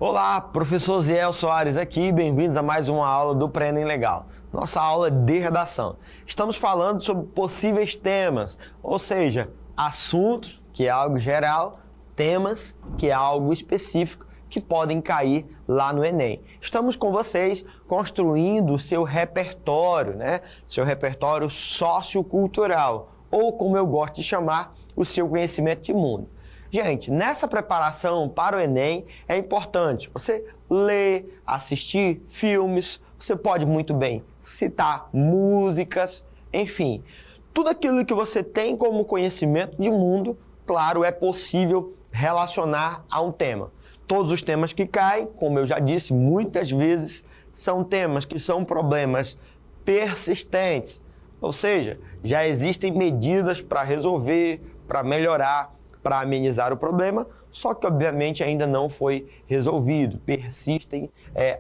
Olá, professor Ziel Soares aqui, bem-vindos a mais uma aula do Pré-ENEM Legal. Nossa aula de redação. Estamos falando sobre possíveis temas, ou seja, assuntos, que é algo geral, temas, que é algo específico, que podem cair lá no Enem. Estamos com vocês construindo o seu repertório, né? Seu repertório sociocultural, ou como eu gosto de chamar, o seu conhecimento de mundo. Gente, nessa preparação para o Enem é importante você ler, assistir filmes, você pode muito bem citar músicas, enfim. Tudo aquilo que você tem como conhecimento de mundo, claro, é possível relacionar a um tema. Todos os temas que caem, como eu já disse muitas vezes, são temas que são problemas persistentes. Ou seja, já existem medidas para resolver, para melhorar, para amenizar o problema, só que obviamente ainda não foi resolvido, persistem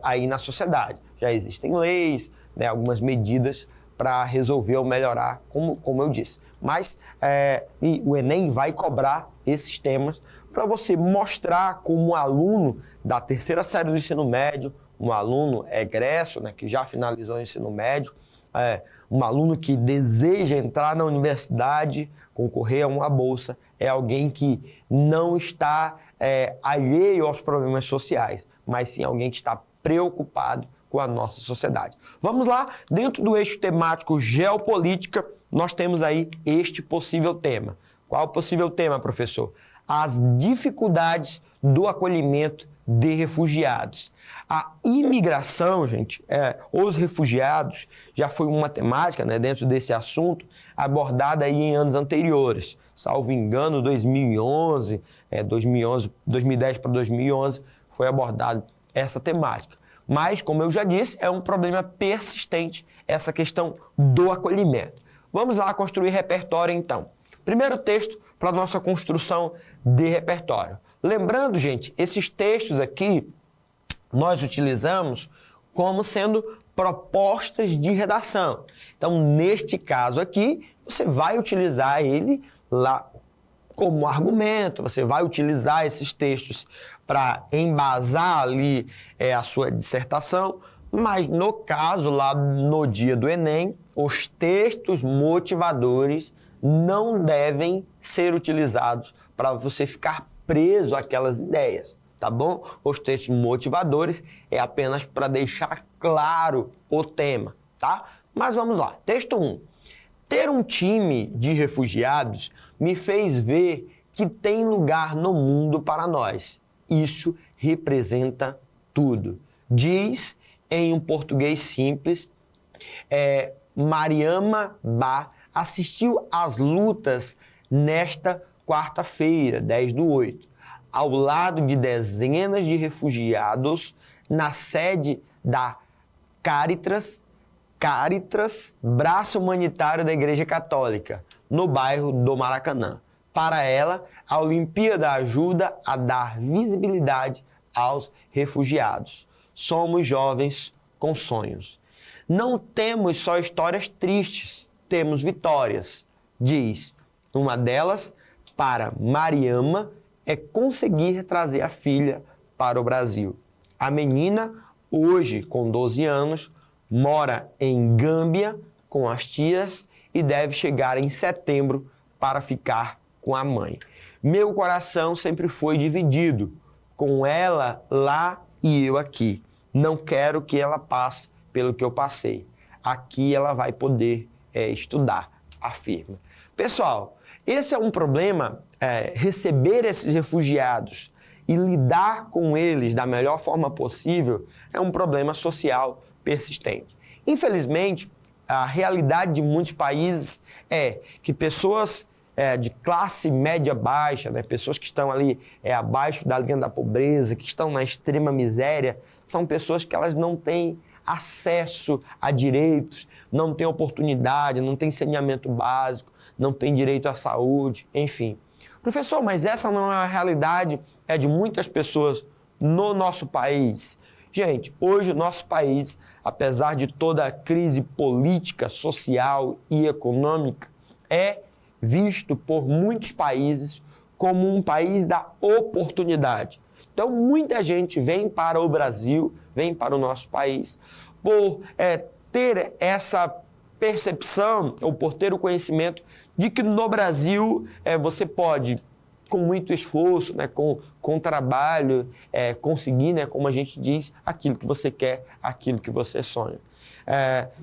aí na sociedade. Já existem leis, né, algumas medidas para resolver ou melhorar, como eu disse. Mas e o Enem vai cobrar esses temas para você mostrar como um aluno da terceira série do ensino médio, um aluno egresso, né, que já finalizou o ensino médio, um aluno que deseja entrar na universidade, concorrer a uma bolsa, é alguém que não está alheio aos problemas sociais, mas sim alguém que está preocupado com a nossa sociedade. Vamos lá, dentro do eixo temático geopolítica, nós temos aí este possível tema. Qual o possível tema, professor? As dificuldades do acolhimento de refugiados. A imigração, gente, os refugiados, já foi uma temática, né, dentro desse assunto, abordada aí em anos anteriores. Salvo engano, 2011, 2010 para 2011, foi abordada essa temática. Mas, como eu já disse, é um problema persistente essa questão do acolhimento. Vamos lá construir repertório, então. Primeiro texto para a nossa construção de repertório. Lembrando, gente, esses textos aqui nós utilizamos como sendo propostas de redação. Então, neste caso aqui, você vai utilizar ele lá como argumento, você vai utilizar esses textos para embasar ali a sua dissertação, mas no caso, lá no dia do Enem, os textos motivadores não devem ser utilizados para você ficar preso àquelas ideias, tá bom? Os textos motivadores é apenas para deixar claro o tema, tá? Mas vamos lá. Texto 1. Ter um time de refugiados me fez ver que tem lugar no mundo para nós. Isso representa tudo. Diz em um português simples, Mariama Bá assistiu às lutas nesta quarta-feira, 10/8, ao lado de dezenas de refugiados na sede da Cáritas, braço humanitário da Igreja Católica, no bairro do Maracanã. Para ela, a Olimpíada ajuda a dar visibilidade aos refugiados. Somos jovens com sonhos. Não temos só histórias tristes, temos vitórias. Diz, uma delas, para Mariama, é conseguir trazer a filha para o Brasil. A menina, hoje com 12 anos, mora em Gâmbia com as tias e deve chegar em setembro para ficar com a mãe. Meu coração sempre foi dividido, com ela lá e eu aqui. Não quero que ela passe pelo que eu passei. Aqui ela vai poder estudar, afirma. Pessoal, esse é um problema, receber esses refugiados e lidar com eles da melhor forma possível é um problema social persistente. Infelizmente, a realidade de muitos países é que pessoas de classe média baixa, né, pessoas que estão ali abaixo da linha da pobreza, que estão na extrema miséria, são pessoas que elas não têm acesso a direitos, não têm oportunidade, não têm saneamento básico, não têm direito à saúde, enfim. Professor, mas essa não é a realidade de muitas pessoas no nosso país? Gente, hoje o nosso país, apesar de toda a crise política, social e econômica, é visto por muitos países como um país da oportunidade. Então, muita gente vem para o Brasil, vem para o nosso país, por ter essa percepção ou por ter o conhecimento de que no Brasil você pode, com muito esforço, né, com trabalho, conseguir, né, como a gente diz, aquilo que você quer, aquilo que você sonha.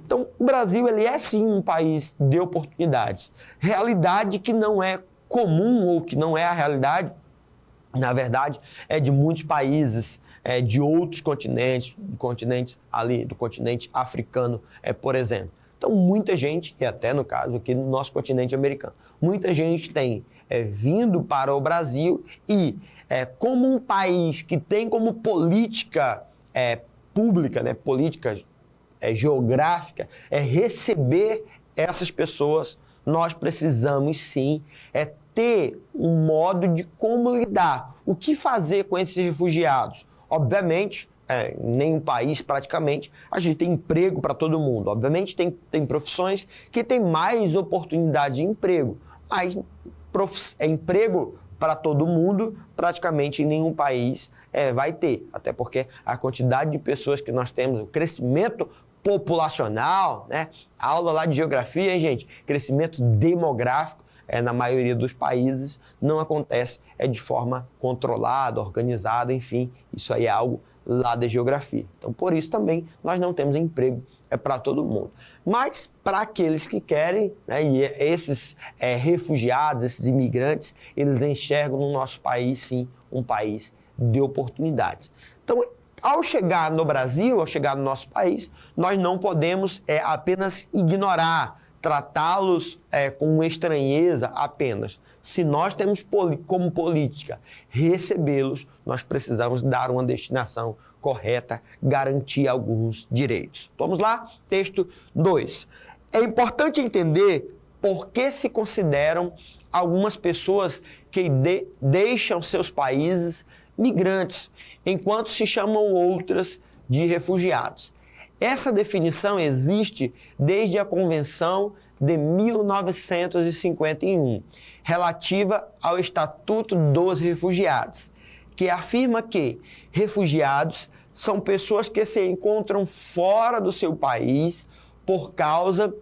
Então, o Brasil ele é sim um país de oportunidades. Realidade que não é comum ou que não é a realidade, na verdade, é de muitos países, de outros continentes ali, do continente africano, por exemplo. Então, muita gente, e até no caso aqui no nosso continente americano, muita gente tem vindo para o Brasil e, como um país que tem como política pública, né, política geográfica, receber essas pessoas, nós precisamos sim ter um modo de como lidar. O que fazer com esses refugiados? Obviamente, em nenhum país praticamente, a gente tem emprego para todo mundo. Obviamente tem profissões que têm mais oportunidade de emprego, mas emprego para todo mundo praticamente em nenhum país vai ter. Até porque a quantidade de pessoas que nós temos, o crescimento populacional, né? A aula lá de geografia, hein, gente? Crescimento demográfico, na maioria dos países, não acontece de forma controlada, organizada, enfim, isso aí é algo lá da geografia. Então, por isso também nós não temos emprego para todo mundo. Mas para aqueles que querem, né, e esses refugiados, esses imigrantes, eles enxergam no nosso país, sim, um país de oportunidades. Então, ao chegar no Brasil, ao chegar no nosso país, nós não podemos apenas ignorar, tratá-los com estranheza apenas. Se nós temos como política recebê-los, nós precisamos dar uma destinação correta, garantir alguns direitos. Vamos lá? Texto 2. É importante entender por que se consideram algumas pessoas que deixam seus países migrantes, enquanto se chamam outras de refugiados. Essa definição existe desde a Convenção de 1951, relativa ao Estatuto dos Refugiados, que afirma que refugiados são pessoas que se encontram fora do seu país por causa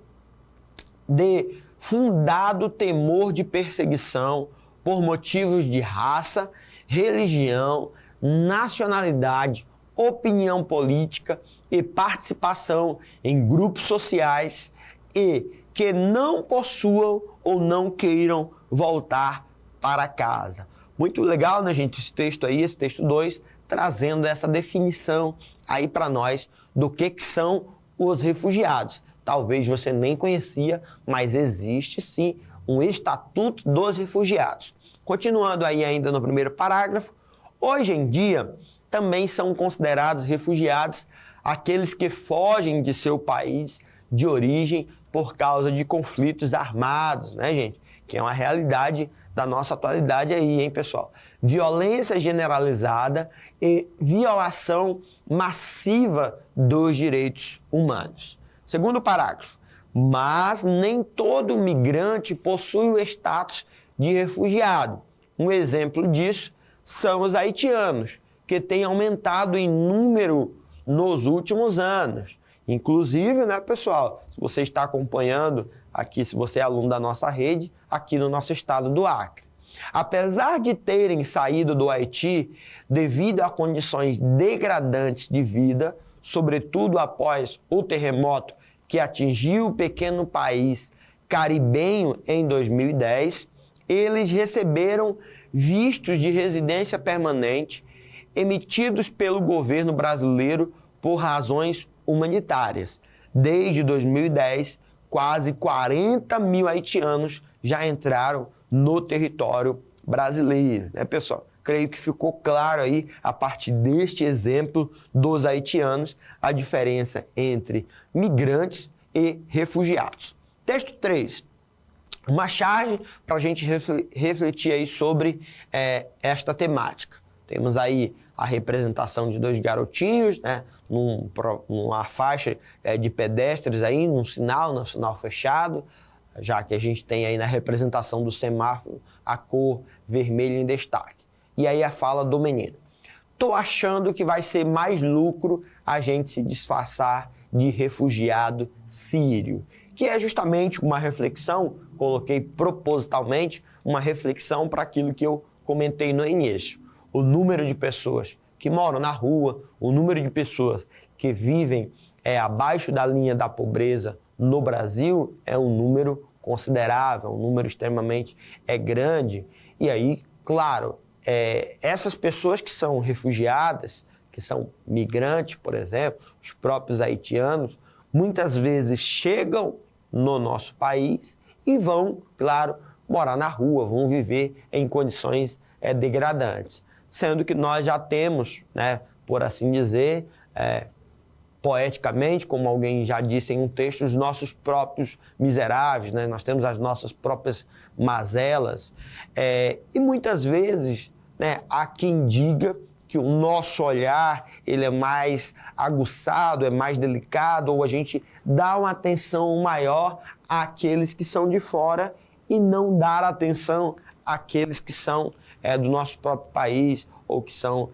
de fundado temor de perseguição por motivos de raça, religião, nacionalidade, opinião política e participação em grupos sociais e que não possuam ou não queiram voltar para casa. Muito legal, né, gente, esse texto aí, esse texto 2, trazendo essa definição aí para nós do que são os refugiados. Talvez você nem conhecia, mas existe sim um Estatuto dos Refugiados. Continuando aí ainda no primeiro parágrafo, hoje em dia também são considerados refugiados aqueles que fogem de seu país de origem por causa de conflitos armados, né, gente? Que é uma realidade da nossa atualidade aí, hein, pessoal? Violência generalizada e violação massiva dos direitos humanos. Segundo parágrafo. Mas nem todo migrante possui o status de refugiado. Um exemplo disso são os haitianos, que têm aumentado em número nos últimos anos. Inclusive, né, pessoal, se você está acompanhando aqui, se você é aluno da nossa rede, aqui no nosso estado do Acre. Apesar de terem saído do Haiti devido a condições degradantes de vida, sobretudo após o terremoto que atingiu o pequeno país caribenho em 2010, eles receberam vistos de residência permanente emitidos pelo governo brasileiro por razões humanitárias. Desde 2010, quase 40 mil haitianos já entraram no território brasileiro, né, pessoal? Creio que ficou claro aí, a partir deste exemplo dos haitianos, a diferença entre migrantes e refugiados. Texto 3. Uma charge para a gente refletir aí sobre esta temática. Temos aí a representação de dois garotinhos, né, numa faixa de pedestres aí, num sinal fechado, já que a gente tem aí na representação do semáforo a cor vermelha em destaque. E aí a fala do menino. tô achando que vai ser mais lucro a gente se disfarçar de refugiado sírio, que é justamente uma reflexão, coloquei propositalmente, uma reflexão para aquilo que eu comentei no início. O número de pessoas que moram na rua, o número de pessoas que vivem abaixo da linha da pobreza no Brasil é um número considerável, um número extremamente grande. E aí, claro, essas pessoas que são refugiadas, que são migrantes, por exemplo, os próprios haitianos, muitas vezes chegam no nosso país e vão, claro, morar na rua, vão viver em condições degradantes. Sendo que nós já temos, né, por assim dizer, poeticamente, como alguém já disse em um texto, os nossos próprios miseráveis, né? Nós temos as nossas próprias mazelas. E muitas vezes, né, há quem diga que o nosso olhar ele é mais aguçado, é mais delicado, ou a gente dá uma atenção maior àqueles que são de fora e não dar atenção àqueles que são do nosso próprio país ou que são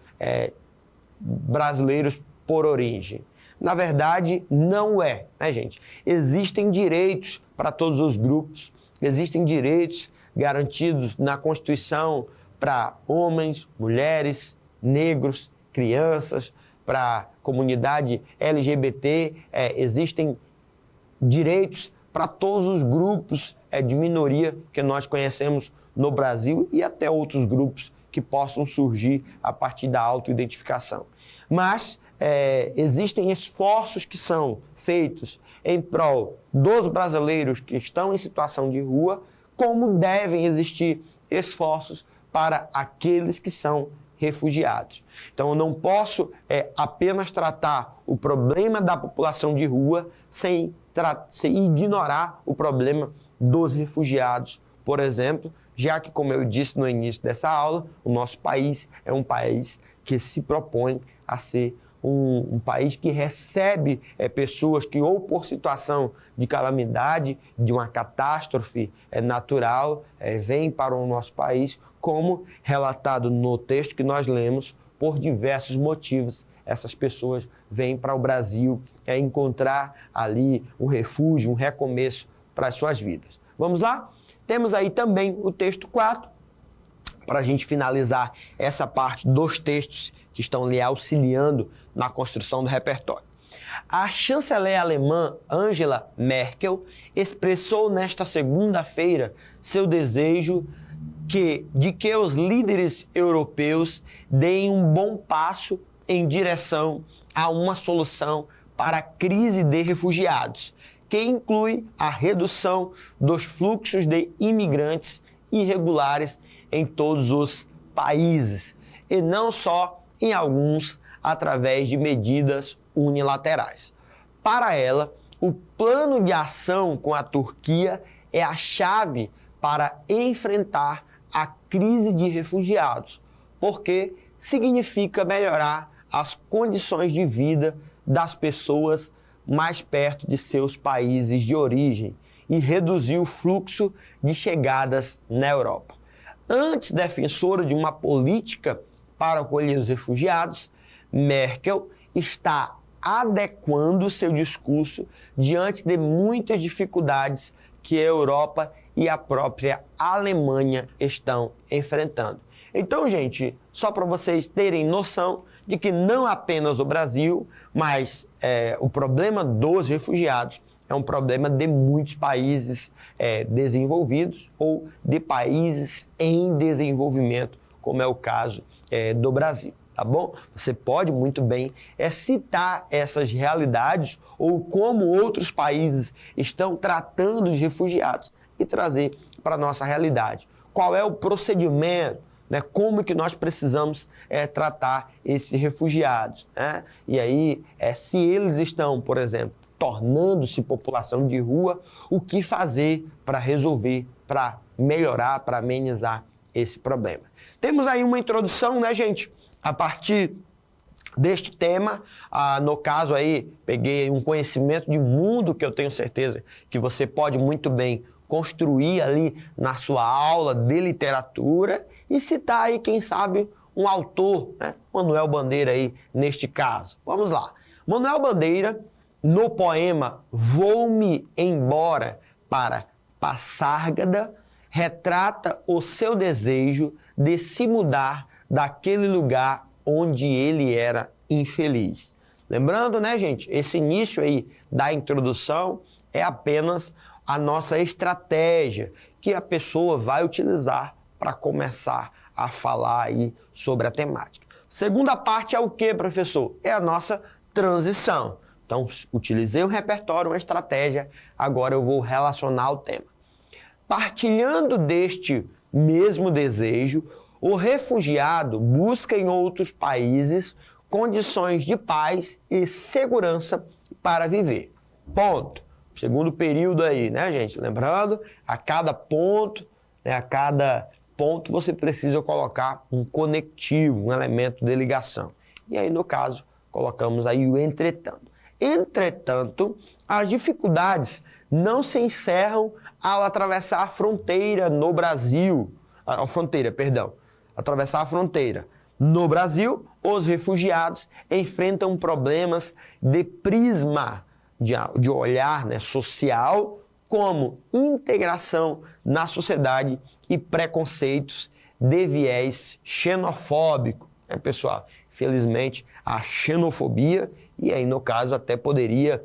brasileiros por origem. Na verdade, não é, né, gente? Existem direitos para todos os grupos, existem direitos garantidos na Constituição para homens, mulheres, negros, crianças, para a comunidade LGBT, existem direitos para todos os grupos de minoria que nós conhecemos no Brasil e até outros grupos que possam surgir a partir da autoidentificação. Mas existem esforços que são feitos em prol dos brasileiros que estão em situação de rua, como devem existir esforços para aqueles que são refugiados. Então, eu não posso apenas tratar o problema da população de rua sem ignorar o problema dos refugiados, por exemplo, já que, como eu disse no início dessa aula, o nosso país é um país que se propõe a ser um país que recebe pessoas que, ou por situação de calamidade, de uma catástrofe natural, vêm para o nosso país, como relatado no texto que nós lemos, por diversos motivos. Essas pessoas vêm para o Brasil encontrar ali um refúgio, um recomeço para as suas vidas. Vamos lá? Temos aí também o texto 4, para a gente finalizar essa parte dos textos que estão lhe auxiliando na construção do repertório. A chanceler alemã Angela Merkel expressou nesta segunda-feira seu desejo de que os líderes europeus deem um bom passo em direção a uma solução para a crise de refugiados, que inclui a redução dos fluxos de imigrantes irregulares em todos os países, e não só em alguns através de medidas unilaterais. Para ela, o plano de ação com a Turquia é a chave para enfrentar a crise de refugiados, porque significa melhorar as condições de vida das pessoas mais perto de seus países de origem e reduzir o fluxo de chegadas na Europa. Antes defensora de uma política para acolher os refugiados, Merkel está adequando seu discurso diante de muitas dificuldades que a Europa e a própria Alemanha estão enfrentando. Então, gente, só para vocês terem noção de que não apenas o Brasil, mas o problema dos refugiados é um problema de muitos países desenvolvidos ou de países em desenvolvimento, como é o caso do Brasil, tá bom? Você pode muito bem citar essas realidades ou como outros países estão tratando os refugiados e trazer para a nossa realidade. Qual é o procedimento, né? Como que nós precisamos tratar esses refugiados, né? E aí, se eles estão, por exemplo, tornando-se população de rua, o que fazer para resolver, para melhorar, para amenizar esse problema. Temos aí uma introdução, né, gente? A partir deste tema, no caso aí, peguei um conhecimento de mundo que eu tenho certeza que você pode muito bem construir ali na sua aula de literatura e citar aí, quem sabe, um autor, né? Manuel Bandeira aí, neste caso. Vamos lá. Manuel Bandeira, no poema Vou-me embora para Passárgada, retrata o seu desejo de se mudar daquele lugar onde ele era infeliz. Lembrando, né, gente, esse início aí da introdução é apenas a nossa estratégia que a pessoa vai utilizar para começar a falar aí sobre a temática. Segunda parte é o que, professor? É a nossa transição. Então, utilizei um repertório, uma estratégia, agora eu vou relacionar o tema. Partilhando deste mesmo desejo, o refugiado busca em outros países condições de paz e segurança para viver. Ponto. Segundo período aí, né, gente? Lembrando, a cada ponto você precisa colocar um conectivo, um elemento de ligação. E aí, no caso, colocamos aí o entretanto. Entretanto, as dificuldades não se encerram ao atravessar a fronteira no Brasil. Atravessar a fronteira. No Brasil, os refugiados enfrentam problemas de prisma de olhar, né, social, como integração na sociedade e preconceitos de viés xenofóbico. Pessoal, infelizmente, a xenofobia, e aí no caso até poderia,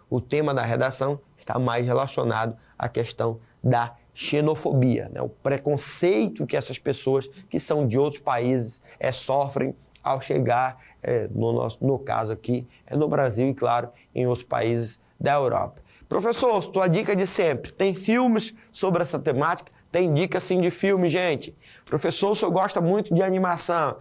o tema da redação está mais relacionado à questão da xenofobia, né? O preconceito que essas pessoas que são de outros países sofrem ao chegar, no caso aqui, no Brasil e, claro, em outros países da Europa. Professor, sua dica de sempre, tem filmes sobre essa temática? Tem dica sim de filme, gente. Professor, o senhor gosta muito de animação.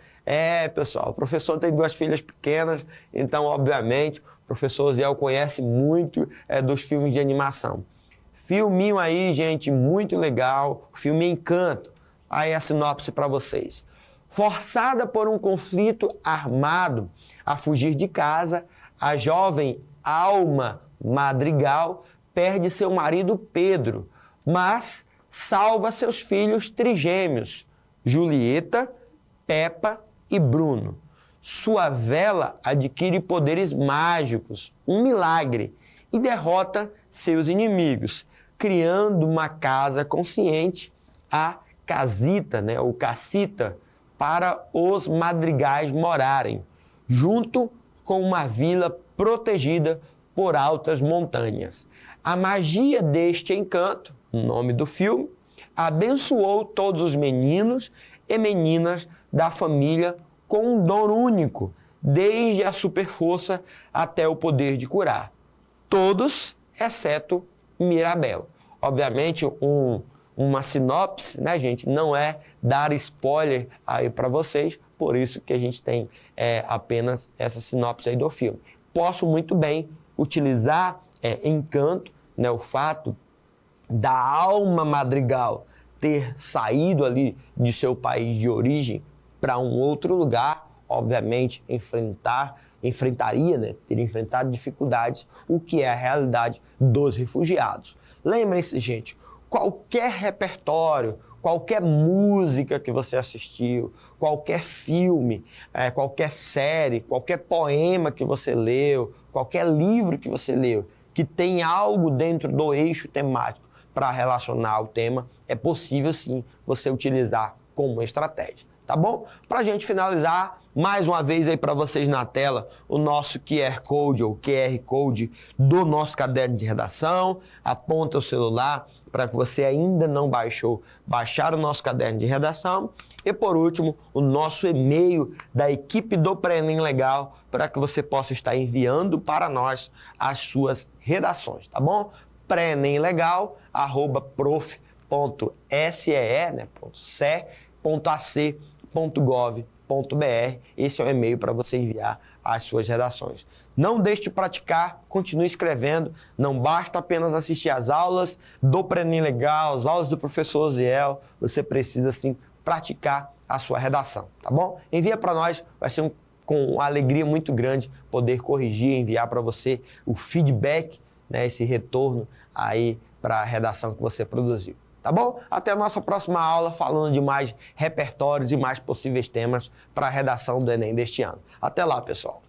Pessoal, o professor tem 2 filhas pequenas, então, obviamente, o professor Ziel conhece muito dos filmes de animação. Filminho aí, gente, muito legal, o filme Encanto. Aí a sinopse para vocês. Forçada por um conflito armado a fugir de casa, a jovem Alma Madrigal perde seu marido Pedro, mas salva seus filhos trigêmeos, Julieta, Peppa e Bruno. Sua vela adquire poderes mágicos, um milagre, e derrota seus inimigos, criando uma casa consciente, a casita, né, ou cacita, para os madrigais morarem, junto com uma vila protegida por altas montanhas. A magia deste encanto, nome do filme, abençoou todos os meninos e meninas da família com um dom único, desde a superforça até o poder de curar. Todos, exceto Mirabel. Obviamente, uma sinopse, né, gente, não é dar spoiler aí para vocês, por isso que a gente tem apenas essa sinopse aí do filme. Posso muito bem utilizar Encanto, né, o fato da Alma Madrigal ter saído ali de seu país de origem para um outro lugar, obviamente enfrentaria, né, teria enfrentado dificuldades, o que é a realidade dos refugiados. Lembrem-se, gente, qualquer repertório, qualquer música que você assistiu, qualquer filme, qualquer série, qualquer poema que você leu, qualquer livro que você leu, que tem algo dentro do eixo temático para relacionar ao tema, é possível sim você utilizar como uma estratégia, tá bom? Para a gente finalizar, mais uma vez aí para vocês na tela, o nosso QR Code ou QR Code do nosso caderno de redação. Aponta o celular para que você ainda não baixar o nosso caderno de redação. E por último, o nosso e-mail da equipe do Pré-ENEM Legal para que você possa estar enviando para nós as suas redações, tá bom? preenemlegal@prof.see, né, .ce.ac.gov.br. Esse é o e-mail para você enviar as suas redações. Não deixe de praticar, continue escrevendo. Não basta apenas assistir às aulas do Pré-ENEM Legal, as aulas do professor Ziel. Você precisa, sim, praticar a sua redação, tá bom? Envia para nós, vai ser com uma alegria muito grande poder corrigir, enviar para você o feedback, né, esse retorno aí para a redação que você produziu. tá bom? Até a nossa próxima aula falando de mais repertórios e mais possíveis temas para a redação do Enem deste ano. Até lá, pessoal!